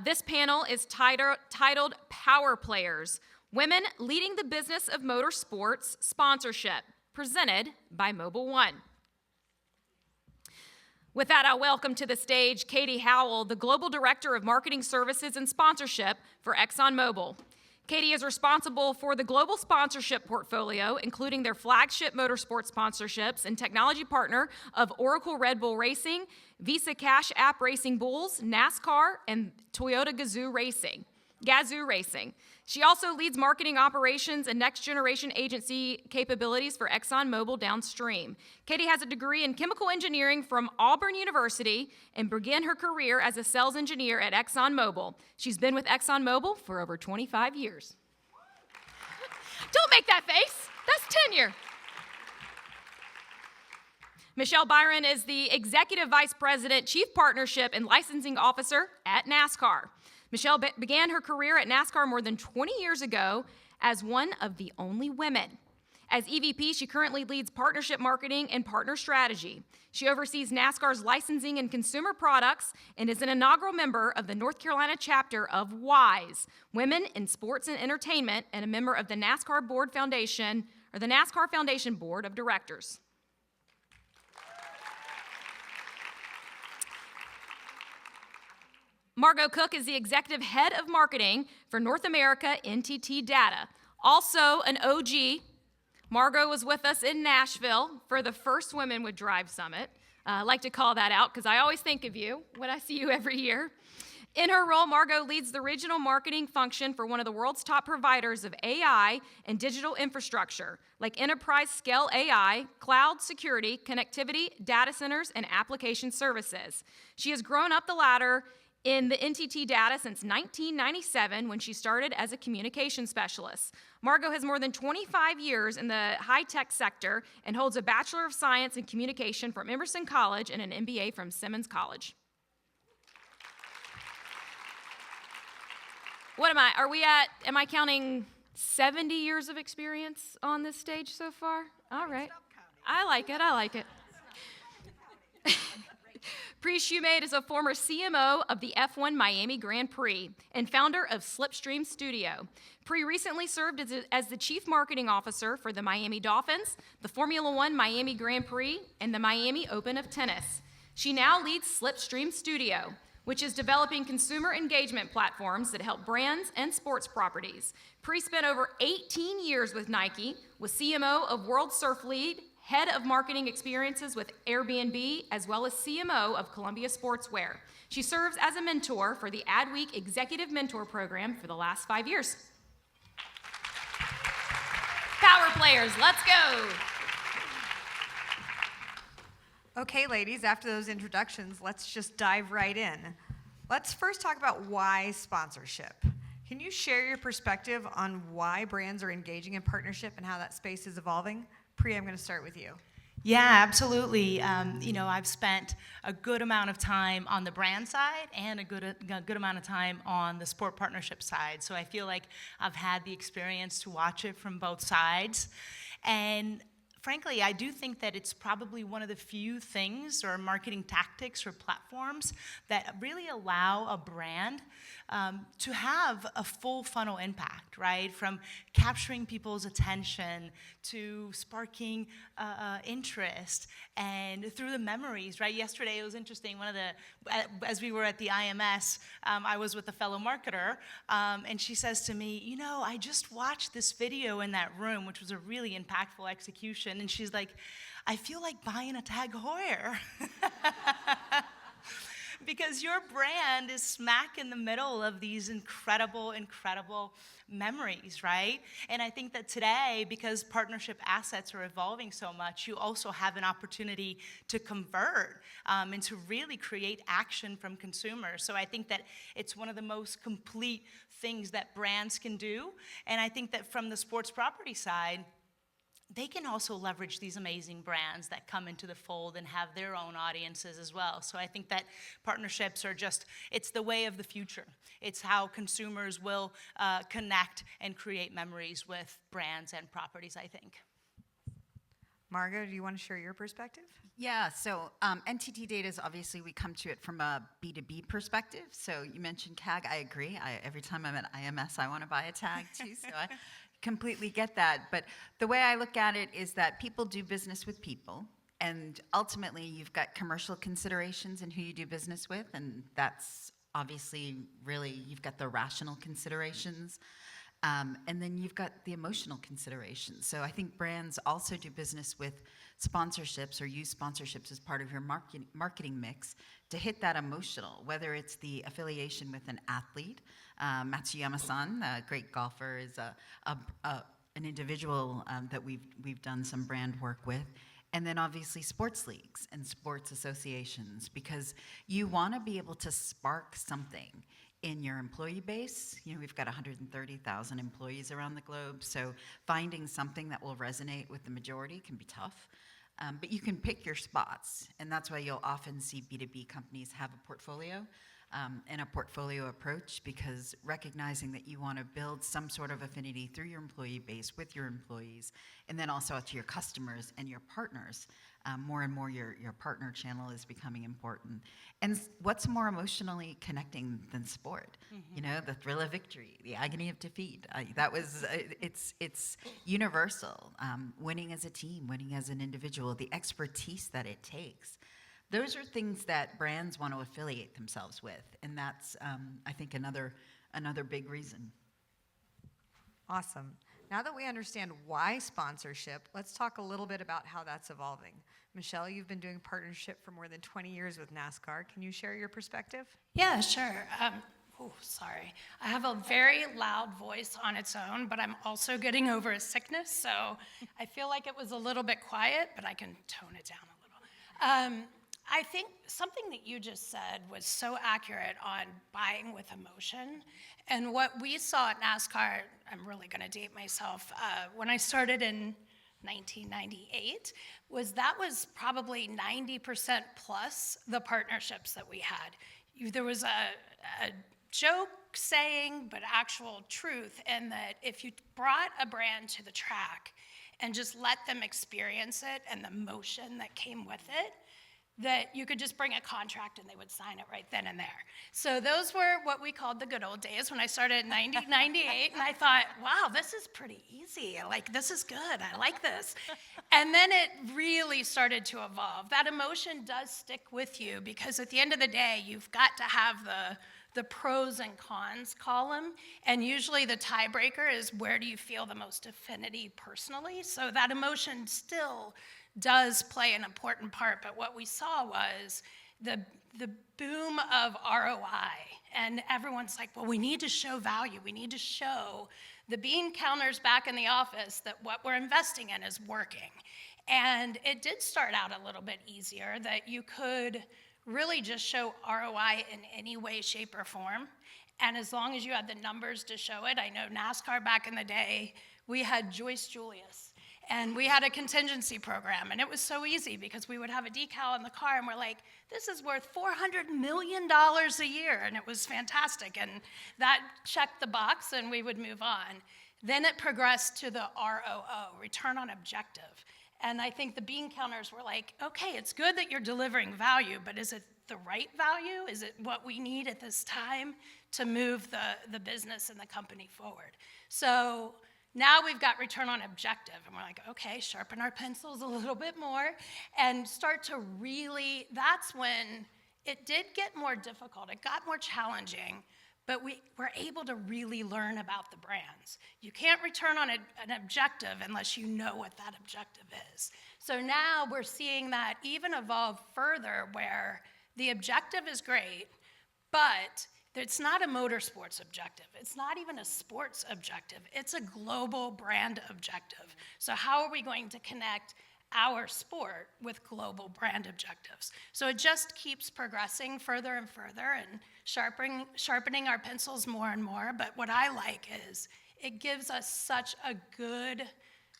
This panel is titled Power Players, Women Leading the Business of Motorsports Sponsorship, presented by Mobil 1. With that, I welcome to the stage Katie Howell, the Global Director of Marketing Services and Sponsorship for ExxonMobil. Katie is responsible for the global sponsorship portfolio, including their flagship motorsport sponsorships and technology partner of Oracle Red Bull Racing, Visa Cash App Racing Bulls, NASCAR, and Toyota Gazoo Racing. She also leads marketing operations and next-generation agency capabilities for ExxonMobil downstream. Katie has a degree in chemical engineering from Auburn University and began her career as a sales engineer at ExxonMobil. She's been with ExxonMobil for over 25 years. Don't make that face. That's tenure. Michelle Byron is the Executive Vice President, Chief Partnership, and Licensing Officer at NASCAR. Michelle began her career at NASCAR more than 20 years ago as one of the only women. As EVP, she currently leads partnership marketing and partner strategy. She oversees NASCAR's licensing and consumer products and is an inaugural member of the North Carolina chapter of WISE, Women in Sports and Entertainment, and a member of the NASCAR Foundation Board of Directors. Margo Cooke is the executive head of marketing for North America NTT Data. Also an OG, Margo was with us in Nashville for the first Women Would Drive Summit. I like to call that out because I always think of you when I see you every year. In her role, Margo leads the regional marketing function for one of the world's top providers of AI and digital infrastructure, like enterprise scale AI, cloud security, connectivity, data centers, and application services. She has grown up the ladder in the NTT Data since 1997 when she started as a communication specialist. Margo has more than 25 years in the high-tech sector and holds a Bachelor of Science in Communication from Emerson College and an MBA from Simmons College. What am I? Am I counting 70 years of experience on this stage so far? All right. I like it. Prix Shumate is a former CMO of the F1 Miami Grand Prix and founder of Slipstream Studio. Prix recently served as the Chief Marketing Officer for the Miami Dolphins, the Formula One Miami Grand Prix, and the Miami Open of Tennis. She now leads Slipstream Studio, which is developing consumer engagement platforms that help brands and sports properties. Prix spent over 18 years with Nike, was CMO of World Surf League, head of marketing experiences with Airbnb, as well as CMO of Columbia Sportswear. She serves as a mentor for the Adweek Executive Mentor Program for the last 5 years. Power players, let's go. Okay, ladies, after those introductions, let's just dive right in. Let's first talk about why sponsorship. Can you share your perspective on why brands are engaging in partnership and how that space is evolving? Prix, I'm going to start with you. Yeah, absolutely. I've spent a good amount of time on the brand side and a good amount of time on the sport partnership side. So I feel like I've had the experience to watch it from both sides. And frankly, I do think that it's probably one of the few things or marketing tactics or platforms that really allow a brand to have a full funnel impact, right? From capturing people's attention to sparking interest and through the memories, right? Yesterday it was interesting. As we were at the IMS, I was with a fellow marketer, and she says to me, I just watched this video in that room, which was a really impactful execution. And she's like, I feel like buying a Tag Heuer. Because your brand is smack in the middle of these incredible memories, right? And I think that today, because partnership assets are evolving so much, you also have an opportunity to convert and to really create action from consumers. So I think that it's one of the most complete things that brands can do. And I think that from the sports property side, they can also leverage these amazing brands that come into the fold and have their own audiences as well. So I think that partnerships are it's the way of the future. It's how consumers will connect and create memories with brands and properties, I think. Margo, do you want to share your perspective? Yeah, so NTT data is obviously, we come to it from a B2B perspective. So you mentioned CAG, I agree. Every time I'm at IMS, I want to buy a tag too, so I completely get that. But the way I look at it is that people do business with people, and ultimately you've got commercial considerations in who you do business with, and that's obviously really, you've got the rational considerations. And then you've got the emotional considerations. So I think brands also do business with sponsorships or use sponsorships as part of your marketing mix to hit that emotional, whether it's the affiliation with an athlete. Matsuyama-san, a great golfer, is an individual that we've done some brand work with. And then obviously sports leagues and sports associations, because you want to be able to spark something in your employee base. You know, we've got 130,000 employees around the globe, so finding something that will resonate with the majority can be tough. But you can pick your spots, and that's why you'll often see B2B companies have a portfolio and a portfolio approach, because recognizing that you want to build some sort of affinity through your employee base with your employees, and then also to your customers and your partners. More and more your partner channel is becoming important. And what's more emotionally connecting than sport? Mm-hmm. You know, the thrill of victory, the agony of defeat. It's universal. Winning as a team, winning as an individual, the expertise that it takes. Those are things that brands want to affiliate themselves with, and that's, I think, another big reason. Awesome. Now that we understand why sponsorship, let's talk a little bit about how that's evolving. Michelle, you've been doing partnership for more than 20 years with NASCAR. Can you share your perspective? Yeah, sure. Sorry. I have a very loud voice on its own, but I'm also getting over a sickness, so I feel like it was a little bit quiet, but I can tone it down a little. I think something that you just said was so accurate on buying with emotion. And what we saw at NASCAR, I'm really going to date myself, when I started in 1998, was probably 90% plus the partnerships that we had. There was a joke saying, but actual truth, in that if you brought a brand to the track and just let them experience it and the emotion that came with it, that you could just bring a contract and they would sign it right then and there. So those were what we called the good old days when I started in 1998, and I thought, wow, this is pretty easy. Like, this is good. I like this. And then it really started to evolve. That emotion does stick with you, because at the end of the day, you've got to have the pros and cons column, and usually the tiebreaker is where do you feel the most affinity personally. So that emotion still does play an important part, but what we saw was the boom of ROI, and everyone's like, well, we need to show value. We need to show the bean counters back in the office that what we're investing in is working. And it did start out a little bit easier, that you could really just show ROI in any way, shape, or form. And as long as you had the numbers to show it, I know NASCAR back in the day, we had Joyce Julius. And we had a contingency program, and it was so easy because we would have a decal in the car, and we're like, this is worth $400 million a year, and it was fantastic. And that checked the box, and we would move on. Then it progressed to the ROO, return on objective. And I think the bean counters were like, okay, it's good that you're delivering value, but is it the right value? Is it what we need at this time to move the business and the company forward? So now we've got return on objective, and we're like, okay, sharpen our pencils a little bit more and start to really, that's when it did get more difficult. It got more challenging, but we were able to really learn about the brands. You can't return on an objective unless you know what that objective is. So now we're seeing that even evolve further, where the objective is great, but it's not a motorsports objective. It's not even a sports objective. It's a global brand objective. So how are we going to connect our sport with global brand objectives? So it just keeps progressing further and further and sharpening our pencils more and more. But what I like is it gives us such a good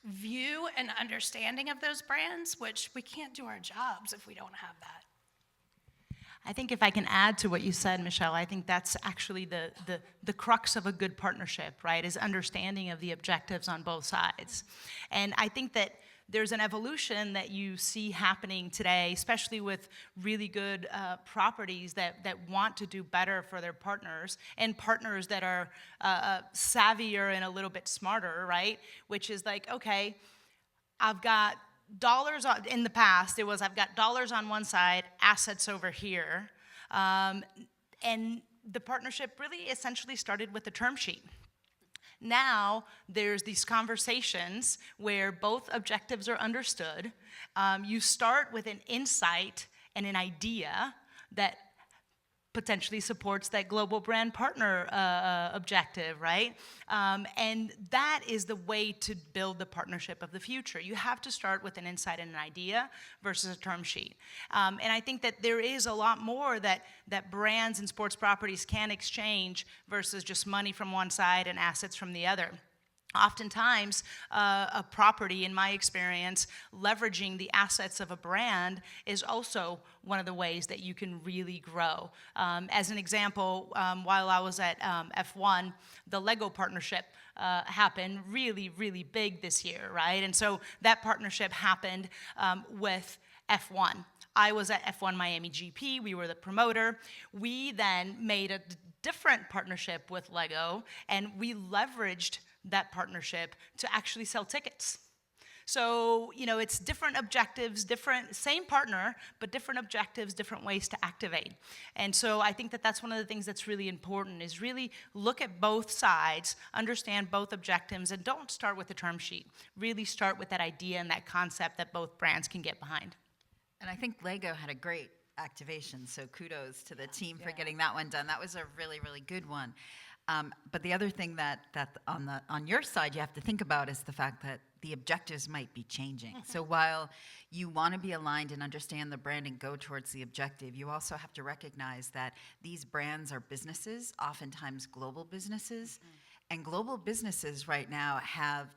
view and understanding of those brands, which we can't do our jobs if we don't have that. I think if I can add to what you said, Michelle, I think that's actually the crux of a good partnership, right, is understanding of the objectives on both sides. And I think that there's an evolution that you see happening today, especially with really good properties that want to do better for their partners, and partners that are savvier and a little bit smarter, right? Which is like, okay, I've got dollars on, in the past, it was I've got dollars on one side, assets over here. And the partnership really essentially started with the term sheet. Now, there's these conversations where both objectives are understood. You start with an insight and an idea that potentially supports that global brand partner objective, right? And that is the way to build the partnership of the future. You have to start with an insight and an idea versus a term sheet. And I think that there is a lot more that brands and sports properties can exchange versus just money from one side and assets from the other. Oftentimes, a property, in my experience, leveraging the assets of a brand is also one of the ways that you can really grow. As an example, while I was at F1, the Lego partnership happened really, really big this year, right? And so that partnership happened with F1. I was at F1 Miami GP. We were the promoter. We then made a different partnership with Lego, and we leveraged that partnership to actually sell tickets. So, you know, it's different objectives, same partner, but different objectives, different ways to activate. And so I think that that's one of the things that's really important, is really look at both sides, understand both objectives, and don't start with the term sheet. Really start with that idea and that concept that both brands can get behind. And I think Lego had a great activation, so kudos to the team for getting that one done. That was a really, really good one. But the other thing that on your side you have to think about is the fact that the objectives might be changing. So while you want to be aligned and understand the brand and go towards the objective, you also have to recognize that these brands are businesses, oftentimes global businesses. And global businesses right now have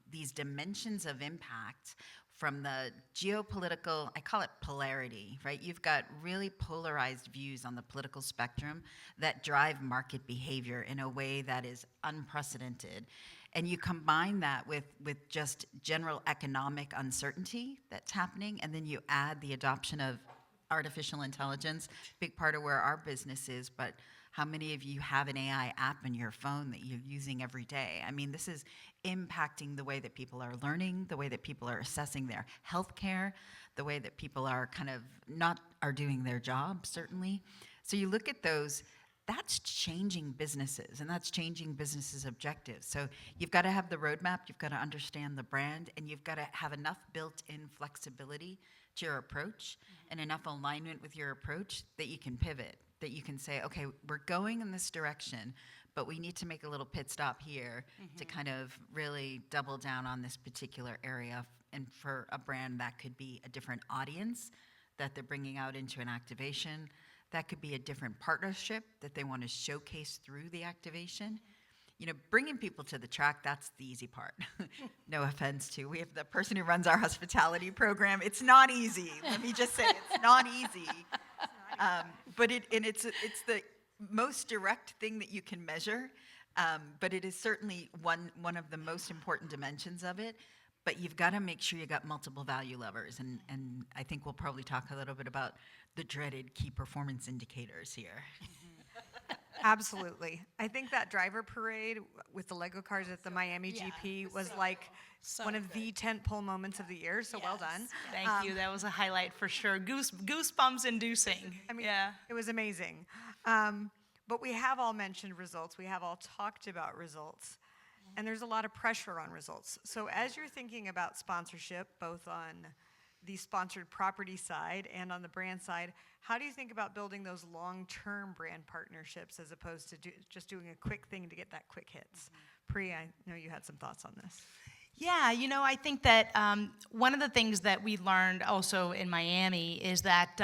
these dimensions of impact from the geopolitical, I call it polarity, right? You've got really polarized views on the political spectrum that drive market behavior in a way that is unprecedented. And you combine that with just general economic uncertainty that's happening, and then you add the adoption of artificial intelligence, big part of where our business is, but how many of you have an AI app in your phone that you're using every day? I mean, this is impacting the way that people are learning, the way that people are assessing their healthcare, the way that people are are doing their job, certainly. So you look at those, that's changing businesses, and that's changing businesses' objectives. So you've got to have the roadmap, you've got to understand the brand, and you've got to have enough built-in flexibility to your approach and enough alignment with your approach that you can pivot, that you can say, okay, we're going in this direction, but we need to make a little pit stop here to kind of really double down on this particular area. And for a brand, that could be a different audience that they're bringing out into an activation. That could be a different partnership that they want to showcase through the activation. You know, bringing people to the track, that's the easy part. No offense to, we have the person who runs our hospitality program. It's not easy. Let me just say, it's not easy. But it's the most direct thing that you can measure, but it is certainly one of the most important dimensions of it. But you've got to make sure you got multiple value levers, and I think we'll probably talk a little bit about the dreaded key performance indicators here. Absolutely. I think that driver parade with the Lego cars at the Miami GP was like one of the tentpole moments of the year, so well done. Thank you. That was a highlight for sure. Goosebumps inducing. I mean, yeah. It was amazing. But we have all mentioned results. We have all talked about results. And there's a lot of pressure on results. So as you're thinking about sponsorship, both on the sponsored property side and on the brand side, how do you think about building those long-term brand partnerships as opposed to just doing a quick thing to get that quick hits? Prix, I know you had some thoughts on this. Yeah, you know, I think that one of the things that we learned also in Miami is that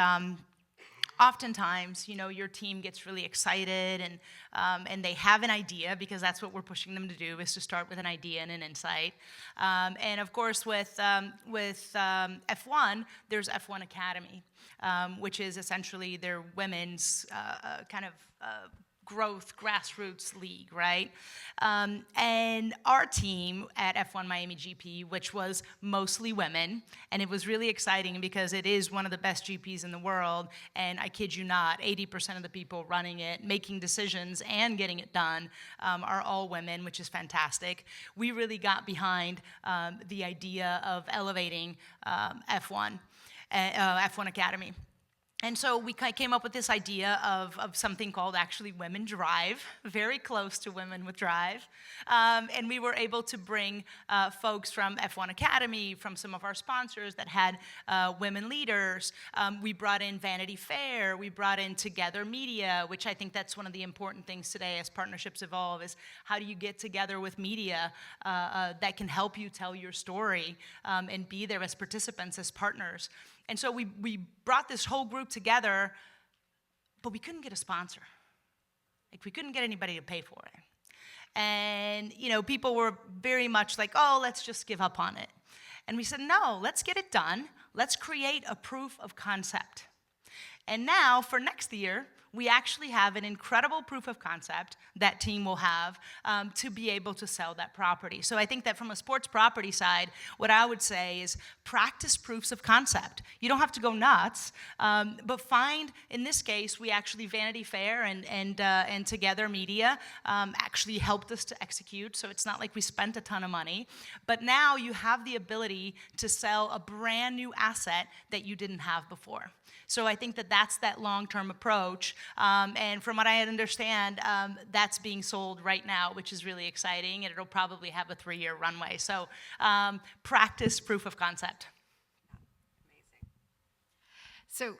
oftentimes, you know, your team gets really excited and they have an idea, because that's what we're pushing them to do, is to start with an idea and an insight. And of course, with F1, there's F1 Academy, which is essentially their women's kind of growth grassroots league, right? And our team at F1 Miami GP, which was mostly women, and it was really exciting because it is one of the best GPs in the world, and I kid you not, 80% of the people running it, making decisions and getting it done are all women, which is fantastic. We really got behind the idea of elevating F1 Academy. And so we came up with this idea of something called actually Women Drive, very close to Women with Drive. And we were able to bring folks from F1 Academy, from some of our sponsors that had women leaders. We brought in Vanity Fair. We brought in Together Media, which I think that's one of the important things today as partnerships evolve, is how do you get together with media that can help you tell your story and be there as participants, as partners. And so we brought this whole group together, but we couldn't get a sponsor. Like, we couldn't get anybody to pay for it. And, you know, people were very much like, oh, let's just give up on it. And we said, no, let's get it done. Let's create a proof of concept. And now, for next year, we actually have an incredible proof of concept that team will have to be able to sell that property. So I think that from a sports property side, what I would say is practice proofs of concept. You don't have to go nuts, but find, in this case, we actually, Vanity Fair and Together Media actually helped us to execute, so it's not like we spent a ton of money. But now you have the ability to sell a brand new asset that you didn't have before. So I think that that's that long-term approach. And from what I understand, that's being sold right now, which is really exciting, and it'll probably have a 3-year runway. So practice proof of concept. Amazing. So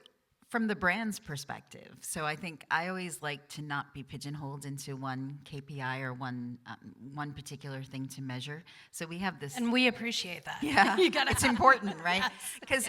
from the brand's perspective, so I think I always like to not be pigeonholed into one KPI or one particular thing to measure. So we have this. And we appreciate that. Yeah, You gotta it's have- important, right? Yes. Because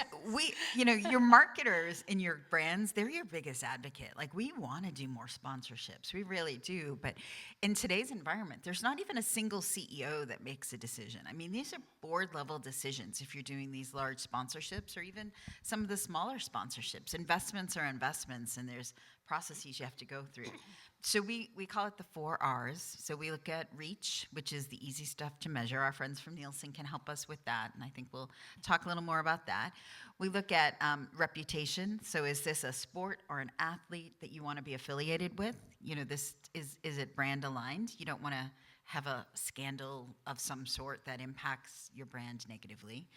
your marketers in your brands, they're your biggest advocate. Like, we want to do more sponsorships, we really do. But in today's environment, there's not even a single CEO that makes a decision. I mean, these are board level decisions if you're doing these large sponsorships, or even some of the smaller sponsorships. Investments are investments, and there's processes you have to go through. So we call it the 4 R's. So we look at reach, which is the easy stuff to measure. Our friends from Nielsen can help us with that, and I think we'll talk a little more about that. We look at reputation. So is this a sport or an athlete that you want to be affiliated with? You know, this is it brand aligned? You don't want to have a scandal of some sort that impacts your brand negatively.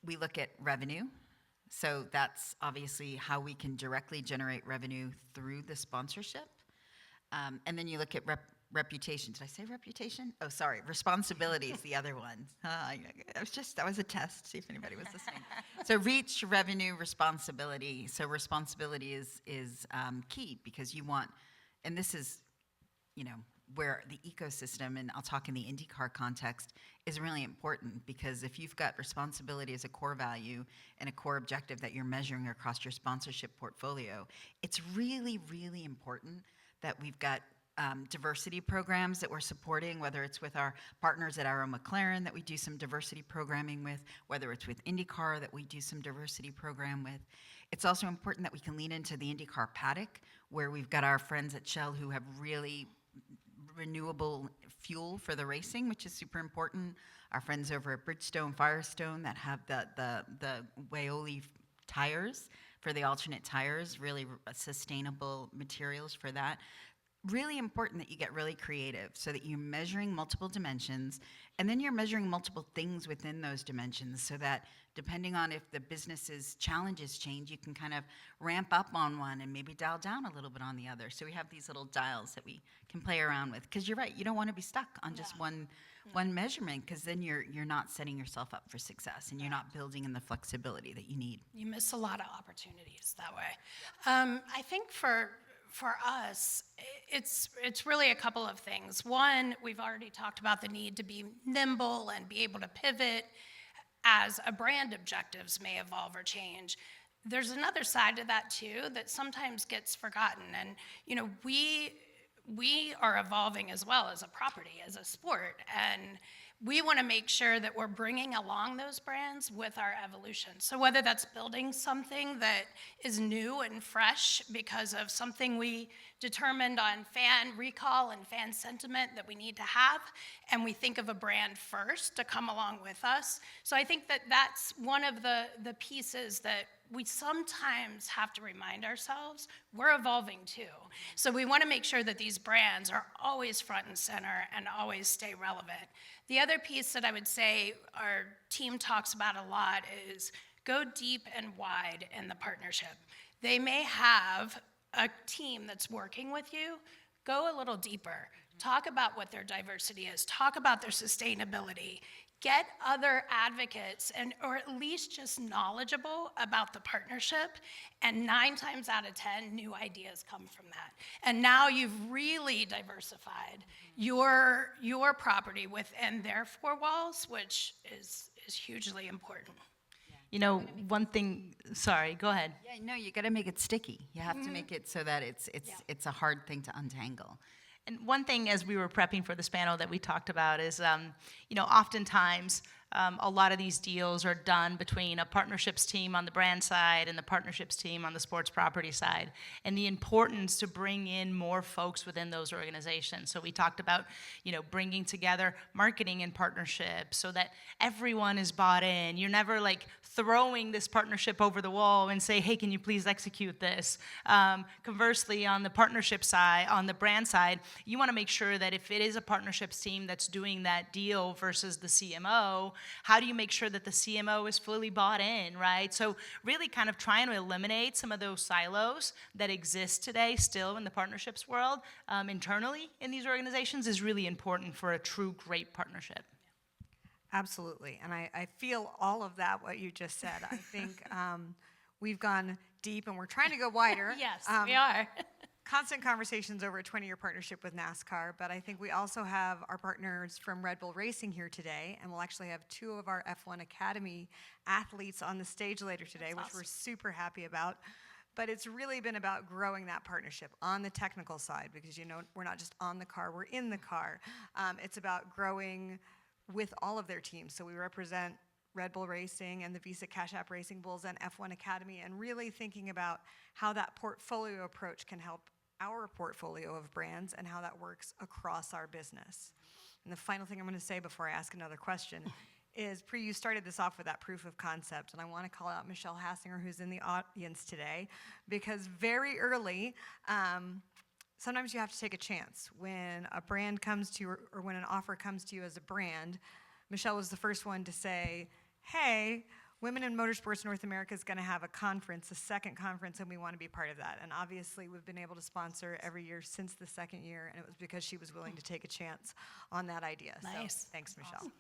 We look at revenue. So that's obviously how we can directly generate revenue through the sponsorship. And then you look at reputation. Did I say reputation? Oh, sorry. Responsibility is the other one. That was a test, see if anybody was listening. So reach, revenue, responsibility. So responsibility is key, because you want, and this is, where the ecosystem, and I'll talk in the IndyCar context, is really important, because if you've got responsibility as a core value and a core objective that you're measuring across your sponsorship portfolio, it's really, really important that we've got diversity programs that we're supporting, whether it's with our partners at Arrow McLaren that we do some diversity programming with, whether it's with IndyCar that we do some diversity program with. It's also important that we can lean into the IndyCar paddock, where we've got our friends at Shell who have really renewable fuel for the racing, which is super important. Our friends over at Bridgestone, Firestone, that have the Waoli tires for the alternate tires, really sustainable materials for that. Really important that you get really creative, so that you're measuring multiple dimensions, and then you're measuring multiple things within those dimensions, so that depending on if the business's challenges change, you can kind of ramp up on one and maybe dial down a little bit on the other. So we have these little dials that we can play around with, because you're right, you don't want to be stuck on just one measurement, because then you're not setting yourself up for success, and you're not building in the flexibility that you need. You miss a lot of opportunities that way. I think for us, it's really a couple of things. One, we've already talked about the need to be nimble and be able to pivot as a brand objectives may evolve or change. There's another side to that too that sometimes gets forgotten, and we are evolving as well as a property, as a sport, and we want to make sure that we're bringing along those brands with our evolution. So whether that's building something that is new and fresh because of something we determined on fan recall and fan sentiment that we need to have, and we think of a brand first to come along with us. So I think that that's one of the pieces that we sometimes have to remind ourselves we're evolving too. So we want to make sure that these brands are always front and center and always stay relevant. The other piece that I would say our team talks about a lot is go deep and wide in the partnership. They may have a team that's working with you. Go a little deeper. Talk about what their diversity is. Talk about their sustainability. Get other advocates or at least just knowledgeable about the partnership, and 9 times out of 10, new ideas come from that. And now you've really diversified your property within their 4 walls, which is hugely important. You know, one thing, sorry, go ahead. Yeah, no, you got to make it sticky. You have to make it so that it's a hard thing to untangle. And one thing as we were prepping for this panel that we talked about is, you know, oftentimes a lot of these deals are done between a partnerships team on the brand side and the partnerships team on the sports property side, and the importance to bring in more folks within those organizations. So we talked about, you know, bringing together marketing and partnerships so that everyone is bought in. You're never like throwing this partnership over the wall and say, hey, can you please execute this? Conversely, on the partnership side, on the brand side, you want to make sure that if it is a partnerships team that's doing that deal versus the CMO, how do you make sure that the CMO is fully bought in, right? So really kind of trying to eliminate some of those silos that exist today still in the partnerships world internally in these organizations is really important for a true great partnership. Absolutely. And I feel all of that, what you just said. I think we've gone deep and we're trying to go wider. Yes, we are. Constant conversations over a 20-year partnership with NASCAR, but I think we also have our partners from Red Bull Racing here today, and we'll actually have 2 of our F1 Academy athletes on the stage later today, which we're super happy about. But it's really been about growing that partnership on the technical side, because, you know, we're not just on the car, we're in the car. It's about growing with all of their teams. So we represent Red Bull Racing and the Visa Cash App Racing Bulls and F1 Academy, and really thinking about how that portfolio approach can help our portfolio of brands and how that works across our business. And the final thing I'm going to say before I ask another question is, Prix, you started this off with that proof of concept, and I want to call out Michelle Hassinger, who's in the audience today, because very early, sometimes you have to take a chance. When a brand comes to you, or when an offer comes to you as a brand, Michelle was the first one to say, hey, Women in Motorsports North America is going to have a conference, a second conference, and we want to be part of that. And obviously, we've been able to sponsor every year since the second year, and it was because she was willing to take a chance on that idea. Nice. So thanks, Michelle.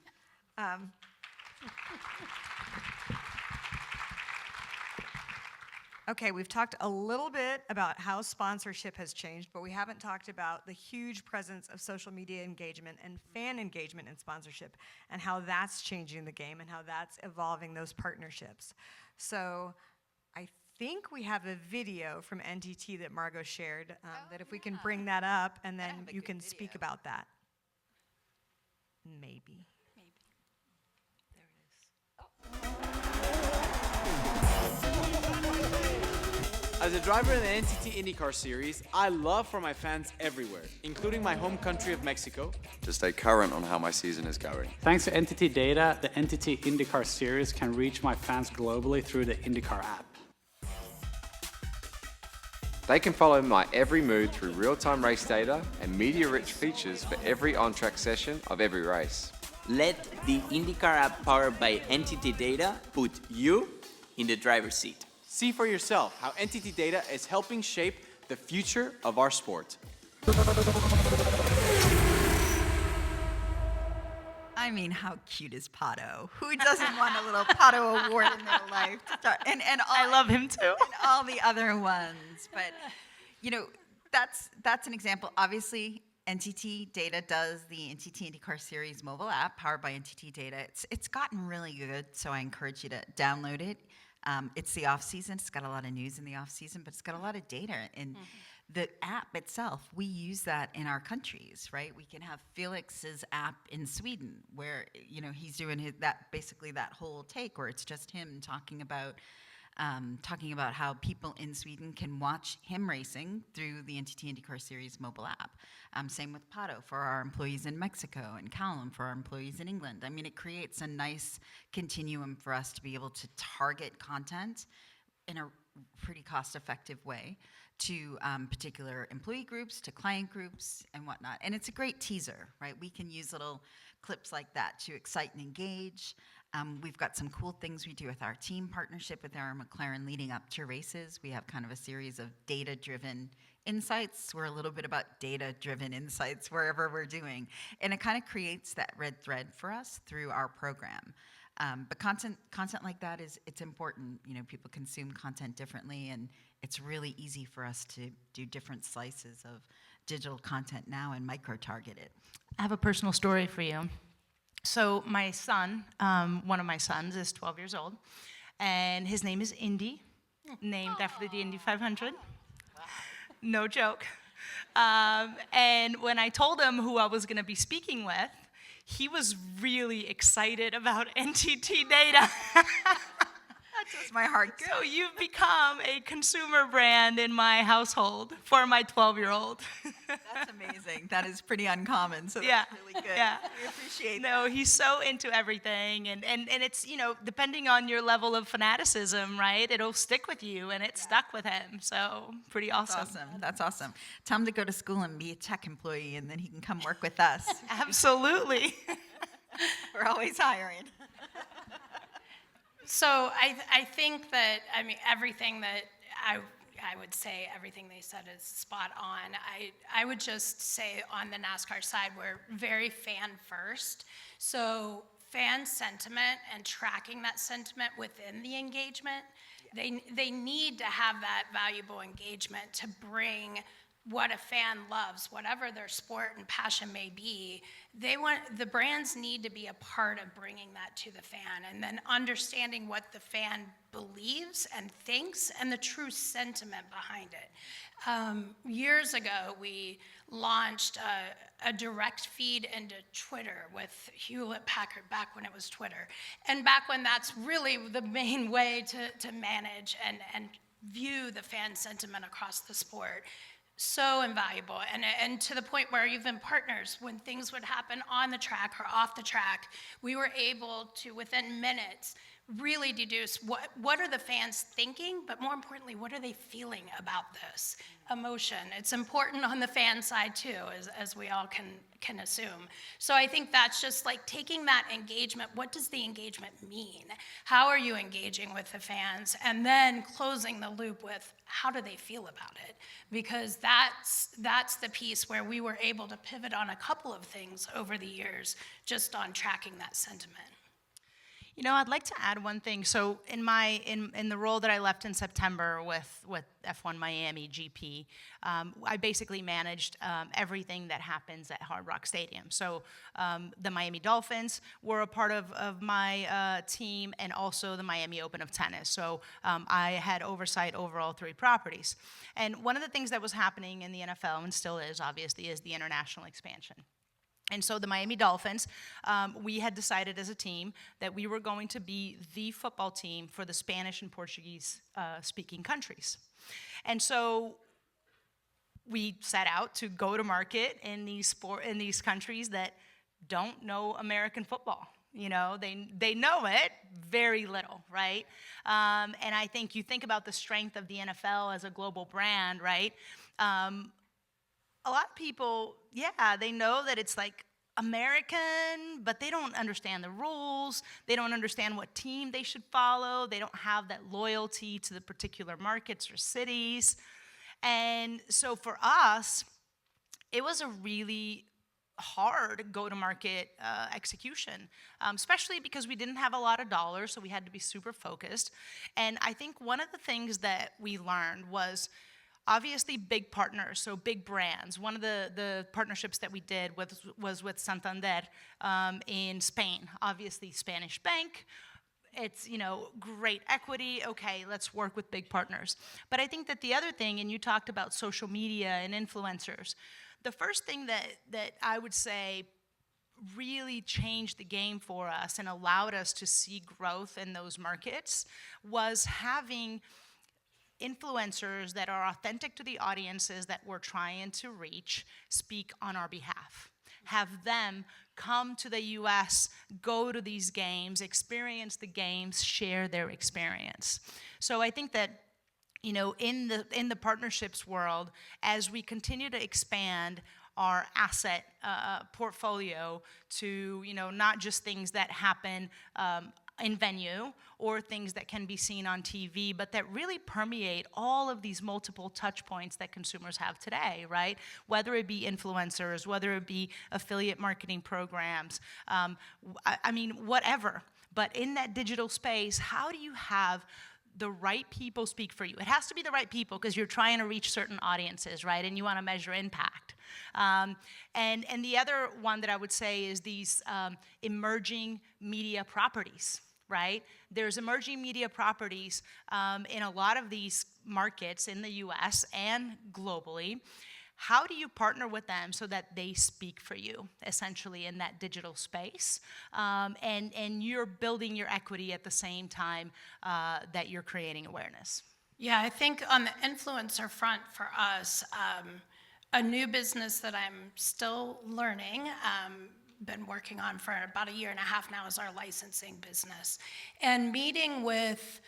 Okay, we've talked a little bit about how sponsorship has changed, but we haven't talked about the huge presence of social media engagement and fan engagement in sponsorship and how that's changing the game and how that's evolving those partnerships. So I think we have a video from NTT that Margo shared, that if we can bring that up, and then you can speak about that. Maybe. As a driver in the NTT IndyCar Series, I love for my fans everywhere, including my home country of Mexico, to stay current on how my season is going. Thanks to NTT Data, the NTT IndyCar Series can reach my fans globally through the IndyCar app. They can follow my every move through real-time race data and media-rich features for every on-track session of every race. Let the IndyCar app powered by NTT Data put you in the driver's seat. See for yourself how NTT Data is helping shape the future of our sport. I mean, how cute is Pato? Who doesn't want a little Pato award in their life to start? And all, I love him too. And all the other ones. But, you know, that's an example. Obviously, NTT Data does the NTT IndyCar Series mobile app powered by NTT Data. It's gotten really good, so I encourage you to download it. It's the off season. It's got a lot of news in the off season, but it's got a lot of data. And the app itself, we use that in our countries, right? We can have Felix's app in Sweden, where he's doing basically that whole take, where it's just him talking about how people in Sweden can watch him racing through the NTT IndyCar Series mobile app. Same with Pato for our employees in Mexico, and Callum for our employees in England. I mean, it creates a nice continuum for us to be able to target content in a pretty cost-effective way to particular employee groups, to client groups, and whatnot. And it's a great teaser, right? We can use little clips like that to excite and engage. We've got some cool things we do with our team partnership with our McLaren leading up to races. We have kind of a series of data-driven insights. We're a little bit about data-driven insights wherever we're doing. And it kind of creates that red thread for us through our program. But content like that it's important. People consume content differently, and it's really easy for us to do different slices of digital content now and micro-target it. I have a personal story for you. So my son, one of my sons, is 12 years old, and his name is Indy, named after the Indy 500. No joke. And when I told him who I was going to be speaking with, he was really excited about NTT data. That does my heart good. So you've become a consumer brand in my household for my 12-year-old. That's amazing. That is pretty uncommon, so Yeah, that's really good. yeah. We appreciate that. No, he's so into everything, and it's, depending on your level of fanaticism, right, it'll stick with you, and it stuck with him, so pretty awesome. That's awesome. That's awesome. Tell him to go to school and be a tech employee, and then he can come work with us. Absolutely. We're always hiring. So I think that, everything that I would say, everything they said is spot on. I would just say on the NASCAR side, we're very fan first. So fan sentiment and tracking that sentiment within the engagement, they need to have that valuable engagement to bring what a fan loves, whatever their sport and passion may be. The brands need to be a part of bringing that to the fan, and then understanding what the fan believes and thinks and the true sentiment behind it. Years ago, we launched a direct feed into Twitter with Hewlett-Packard, back when it was Twitter. And back when that's really the main way to manage and view the fan sentiment across the sport. So invaluable, and to the point where even partners, when things would happen on the track or off the track, we were able to, within minutes, really deduce what are the fans thinking, but more importantly, what are they feeling about this emotion. It's important on the fan side too, as we all can assume. So I think that's just like taking that engagement. What does the engagement mean? How are you engaging with the fans? And then closing the loop with how do they feel about it? Because that's the piece where we were able to pivot on a couple of things over the years, just on tracking that sentiment. I'd like to add one thing. So in the role that I left in September with F1 Miami GP, I basically managed everything that happens at Hard Rock Stadium. So the Miami Dolphins were a part of my team, and also the Miami Open of tennis. So I had oversight over all three properties. And one of the things that was happening in the NFL, and still is obviously, is the international expansion. And so the Miami Dolphins, we had decided as a team that we were going to be the football team for the Spanish and Portuguese speaking countries. And so we set out to go to market in these countries that don't know American football. They know it very little, right? And I think you think about the strength of the NFL as a global brand, right? A lot of people, they know that it's like American, but they don't understand the rules. They don't understand what team they should follow. They don't have that loyalty to the particular markets or cities. And so for us, it was a really hard go-to-market execution, especially because we didn't have a lot of dollars, so we had to be super focused. And I think one of the things that we learned was obviously big partners, so big brands. One of the partnerships that we did was with Santander in Spain. Obviously Spanish bank, it's, great equity. Okay, let's work with big partners. But I think that the other thing, and you talked about social media and influencers, the first thing that I would say really changed the game for us and allowed us to see growth in those markets was having influencers that are authentic to the audiences that we're trying to reach speak on our behalf. Have them come to the US, go to these games, experience the games, share their experience. So I think that in the partnerships world, as we continue to expand our asset portfolio to not just things that happen in venue or things that can be seen on TV, but that really permeate all of these multiple touch points that consumers have today, right? Whether it be influencers, whether it be affiliate marketing programs, whatever. But in that digital space, how do you have the right people speak for you? It has to be the right people because you're trying to reach certain audiences, right? And you want to measure impact. And the other one that I would say is these emerging media properties, right? There's emerging media properties in a lot of these markets in the US and globally. How do you partner with them so that they speak for you, essentially, in that digital space? And you're building your equity at the same time that you're creating awareness. Yeah, I think on the influencer front for us, a new business that I'm still learning, been working on for about a year and a half now, is our licensing business. And meeting with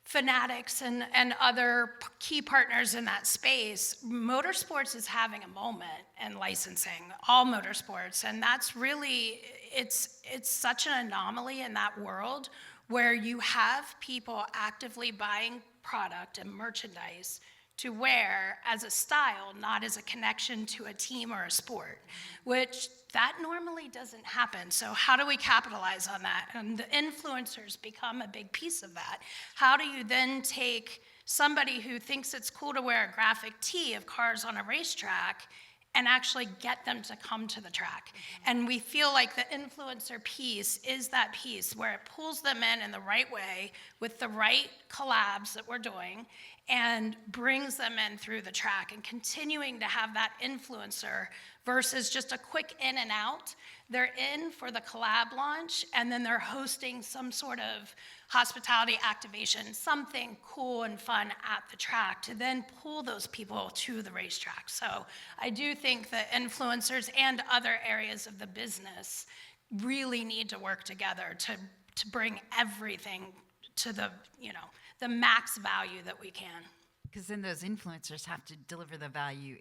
fanatics and other key partners in that space, motorsports is having a moment in licensing, all motorsports. And that's really, it's such an anomaly in that world where you have people actively buying product and merchandise to wear as a style, not as a connection to a team or a sport, which that normally doesn't happen. So how do we capitalize on that? And the influencers become a big piece of that. How do you then take somebody who thinks it's cool to wear a graphic tee of cars on a racetrack and actually get them to come to the track? And we feel like the influencer piece is that piece where it pulls them in the right way with the right collabs that we're doing and brings them in through the track, and continuing to have that influencer versus just a quick in and out. They're in for the collab launch, and then they're hosting some sort of hospitality activation, something cool and fun at the track to then pull those people to the racetrack. So I do think that influencers and other areas of the business really need to work together to bring everything to the max value that we can. Because then those influencers have to deliver the value,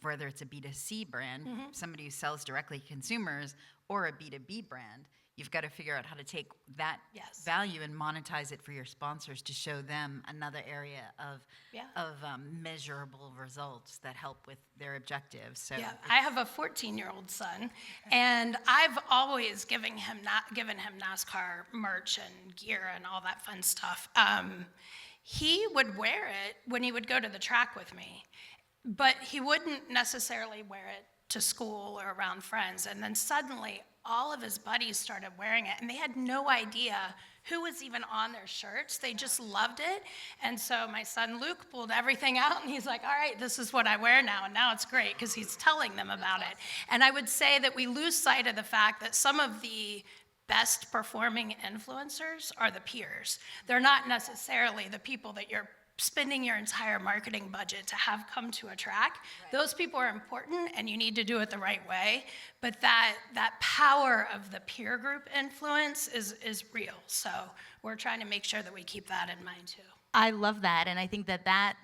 whether it's a B2C brand, somebody who sells directly to consumers, or a B2B brand. You've got to figure out how to take that value and monetize it for your sponsors to show them another area of measurable results that help with their objectives. So I have a 14-year-old son, and I've always given him NASCAR merch and gear and all that fun stuff. He would wear it when he would go to the track with me, but he wouldn't necessarily wear it to school or around friends. And then suddenly, all of his buddies started wearing it, and they had no idea who was even on their shirts. They just loved it. And so my son Luke pulled everything out, and he's like, all right, this is what I wear now. And now it's great because he's telling them about it. And I would say that we lose sight of the fact that some of the best performing influencers are the peers. They're not necessarily the people that you're spending your entire marketing budget to have come to a track. Right. Those people are important, and you need to do it the right way. But that power of the peer group influence is real. So we're trying to make sure that we keep that in mind too. I love that, and I think that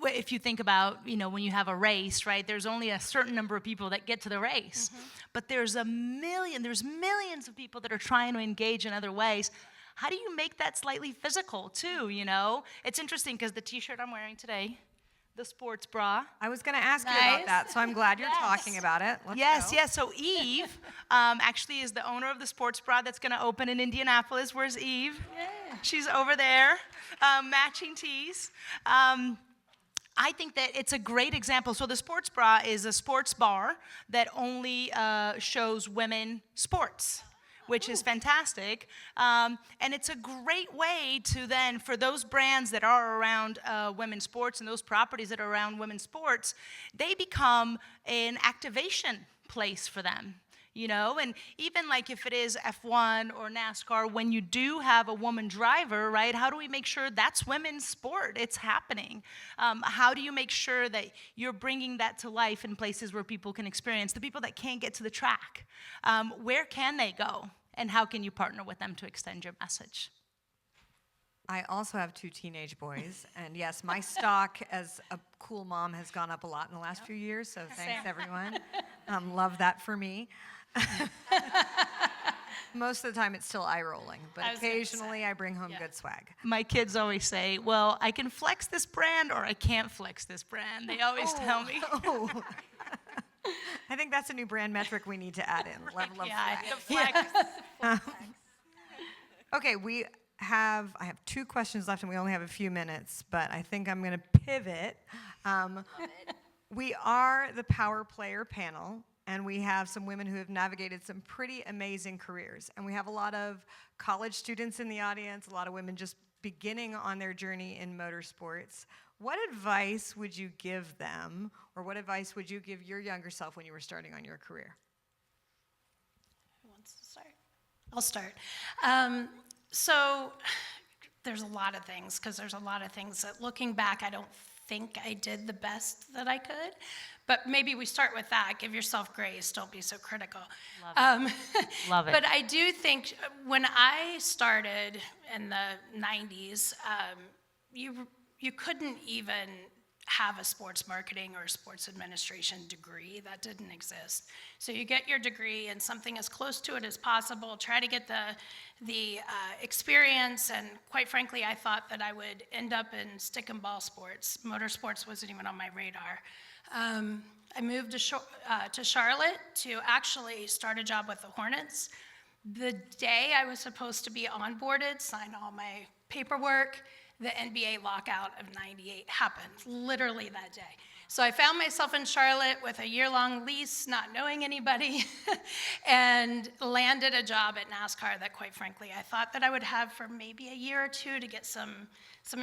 if you think about, when you have a race, right, there's only a certain number of people that get to the race. But there's millions of people that are trying to engage in other ways. How do you make that slightly physical too, It's interesting because the t-shirt I'm wearing today, the sports bra. I was going to ask you about that, so I'm glad you're talking about it. Let's go. So Eve actually is the owner of the sports bra that's going to open in Indianapolis. Where's Eve? Yeah. She's over there, matching tees. I think that it's a great example. So the sports bra is a sports bar that only shows women sports. which is fantastic. And it's a great way to then, for those brands that are around women's sports and those properties that are around women's sports, they become an activation place for them. You know, and even like if it is F1 or NASCAR, when you do have a woman driver, right, how do we make sure that's women's sport? It's happening. How do you make sure that you're bringing that to life in places where people can experience, the people that can't get to the track? Where can they go? And how can you partner with them to extend your message? I also have 2 teenage boys, and yes, my stock as a cool mom has gone up a lot in the last few years, so thanks everyone. Love that for me. Most of the time it's still eye rolling, but occasionally I bring home good swag. My kids always say, well, I can flex this brand or I can't flex this brand. They always tell me. I think that's a new brand metric we need to add in, level of flex. flex. Okay, I have 2 questions left and we only have a few minutes, but I think I'm gonna pivot. We are the Power Player panel, and we have some women who have navigated some pretty amazing careers. And we have a lot of college students in the audience, a lot of women just beginning on their journey in motorsports. What advice would you give them, or what advice would you give your younger self when you were starting on your career? Who wants to start? I'll start. So there's a lot of things, because there's a lot of things that looking back, I don't think I did the best that I could. But maybe we start with that. Give yourself grace. Don't be so critical. Love it. Love it. But I do think when I started in the 90s, you couldn't even have a sports marketing or a sports administration degree. That didn't exist. So you get your degree and something as close to it as possible. Try to get the experience. And quite frankly, I thought that I would end up in stick and ball sports. Motorsports wasn't even on my radar. I moved to Charlotte to actually start a job with the Hornets. The day I was supposed to be onboarded, signed all my paperwork, the NBA lockout of '98 happened, literally that day. So I found myself in Charlotte with a year-long lease, not knowing anybody, and landed a job at NASCAR that, quite frankly, I thought that I would have for maybe a year or 2 to get some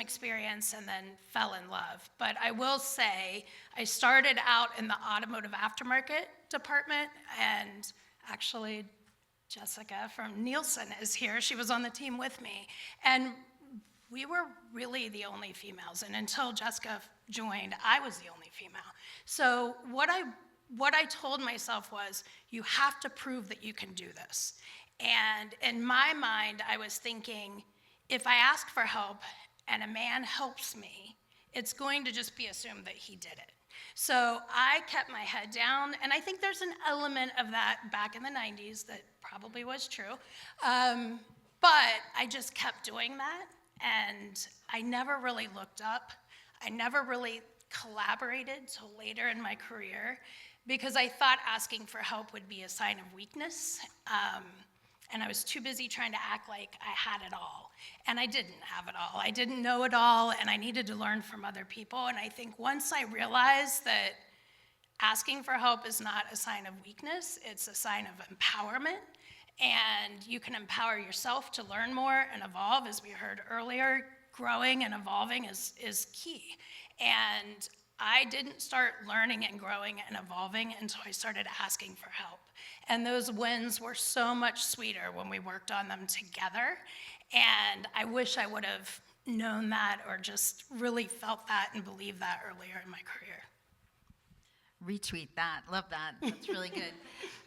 experience, and then fell in love. But I will say, I started out in the automotive aftermarket department, and actually, Jessica from Nielsen is here. She was on the team with me. And we were really the only females, and until Jessica joined, I was the only female. So what I told myself was, you have to prove that you can do this. And in my mind, I was thinking, if I ask for help and a man helps me, it's going to just be assumed that he did it. So I kept my head down, and I think there's an element of that back in the 90s that probably was true. But I just kept doing that. And I never really looked up. I never really collaborated till later in my career, because I thought asking for help would be a sign of weakness. And I was too busy trying to act like I had it all. And I didn't have it all. I didn't know it all, and I needed to learn from other people. And I think once I realized that asking for help is not a sign of weakness, it's a sign of empowerment. And you can empower yourself to learn more and evolve, as we heard earlier. Growing and evolving is key. And I didn't start learning and growing and evolving until I started asking for help. And those wins were so much sweeter when we worked on them together. And I wish I would have known that, or just really felt that and believed that earlier in my career. Retweet that. Love that. That's really good.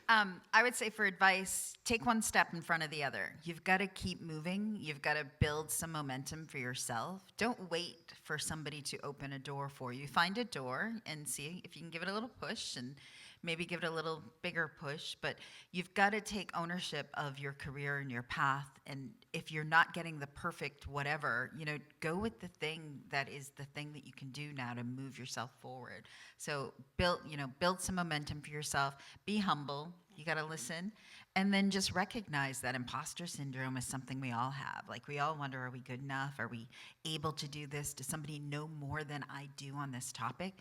I would say for advice, take one step in front of the other. You've got to keep moving. You've got to build some momentum for yourself. Don't wait for somebody to open a door for you. Find a door and see if you can give it a little push, and maybe give it a little bigger push. But you've got to take ownership of your career and your path. And if you're not getting the perfect whatever, go with the thing that is the thing that you can do now to move yourself forward. So build some momentum for yourself. Be humble. You got to listen. And then just recognize that imposter syndrome is something we all have. Like, we all wonder, are we good enough? Are we able to do this? Does somebody know more than I do on this topic?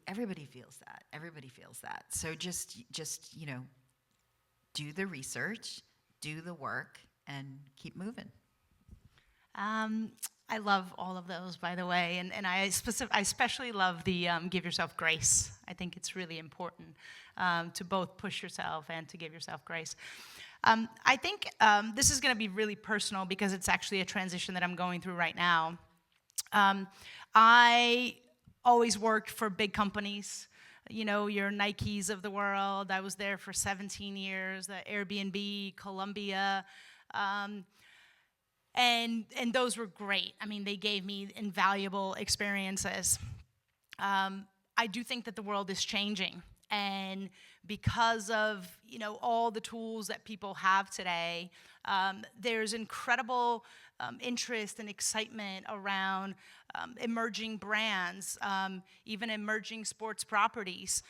Everybody feels that. Everybody feels that. So just do the research, do the work, and keep moving? I love all of those, by the way, and I especially love the give yourself grace. I think it's really important to both push yourself and to give yourself grace. I think this is going to be really personal because it's actually a transition that I'm going through right now. I always worked for big companies, you know, your Nikes of the world. I was there for 17 years, the Airbnb, Columbia, and those were great. I mean, they gave me invaluable experiences. I do think that the world is changing, and because of, you know, all the tools that people have today, there's incredible interest and excitement around emerging brands, even emerging sports properties.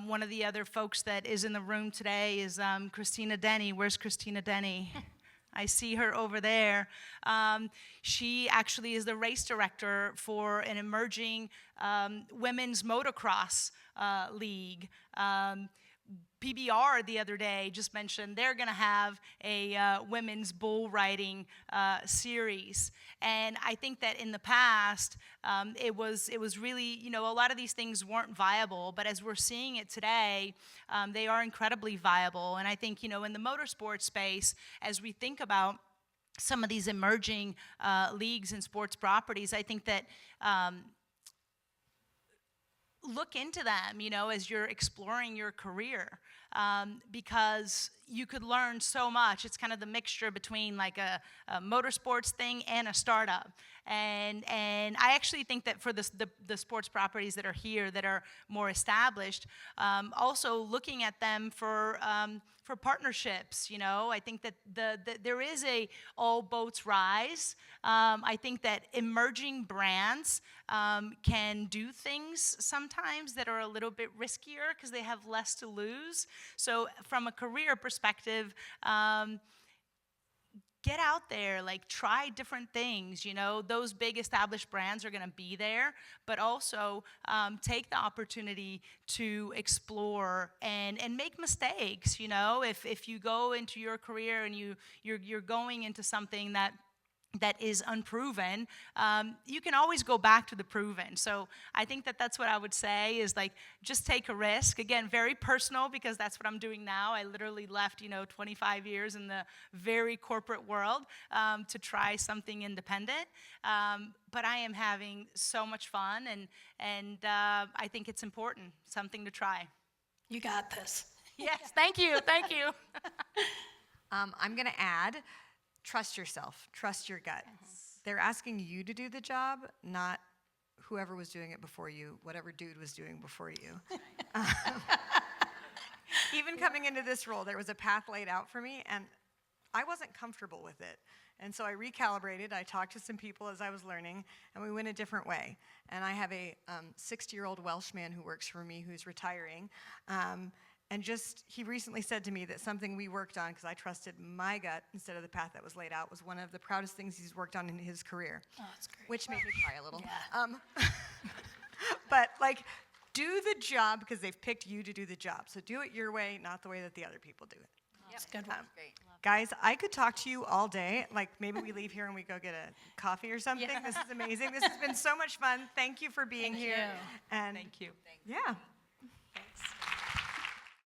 One of the other folks that is in the room today is Christina Denny. Where's Christina Denny? I see her over there. She actually is the race director for an emerging women's motocross league. PBR the other day just mentioned they're going to have a women's bull riding series, and I think that in the past it was really, you know, a lot of these things weren't viable, but as we're seeing it today, they are incredibly viable. And I think, you know, in the motorsports space, as we think about some of these emerging leagues and sports properties, I think that look into them, you know, as you're exploring your career, because you could learn so much. It's kind of the mixture between like a motorsports thing and a startup. And I actually think that for the sports properties that are here that are more established, also looking at them for partnerships, you know, I think that there is a all boats rise. I think that emerging brands can do things sometimes that are a little bit riskier because they have less to lose. So from a career perspective, get out there, like try different things, you know, those big established brands are gonna be there, but also take the opportunity to explore and make mistakes, you know, if you go into your career and you're going into something that is unproven, you can always go back to the proven. So I think that that's what I would say is like, just take a risk. Again, very personal because that's what I'm doing now. I literally left, you know, 25 years in the very corporate world to try something independent. But I am having so much fun and I think it's important, something to try. You got this. Yes, thank you, thank you. I'm going to add, trust yourself, trust your gut. They're asking you to do the job, not whoever was doing it before you, whatever dude was doing before you. Even coming into this role, there was a path laid out for me, and I wasn't comfortable with it. And so I recalibrated. I talked to some people as I was learning, and we went a different way. And I have a 60-year-old Welsh man who works for me who's retiring. And he recently said to me that something we worked on, because I trusted my gut instead of the path that was laid out, was one of the proudest things he's worked on in his career. Oh, that's great. Which made me cry a little. Yeah. But like, do the job because they've picked you to do the job. So do it your way, not the way that the other people do it. That's a good one. Guys, I could talk to you all day. Like maybe we leave here and we go get a coffee or something. Yeah. This is amazing. This has been so much fun. Thank you for being here. And thank you. Yeah.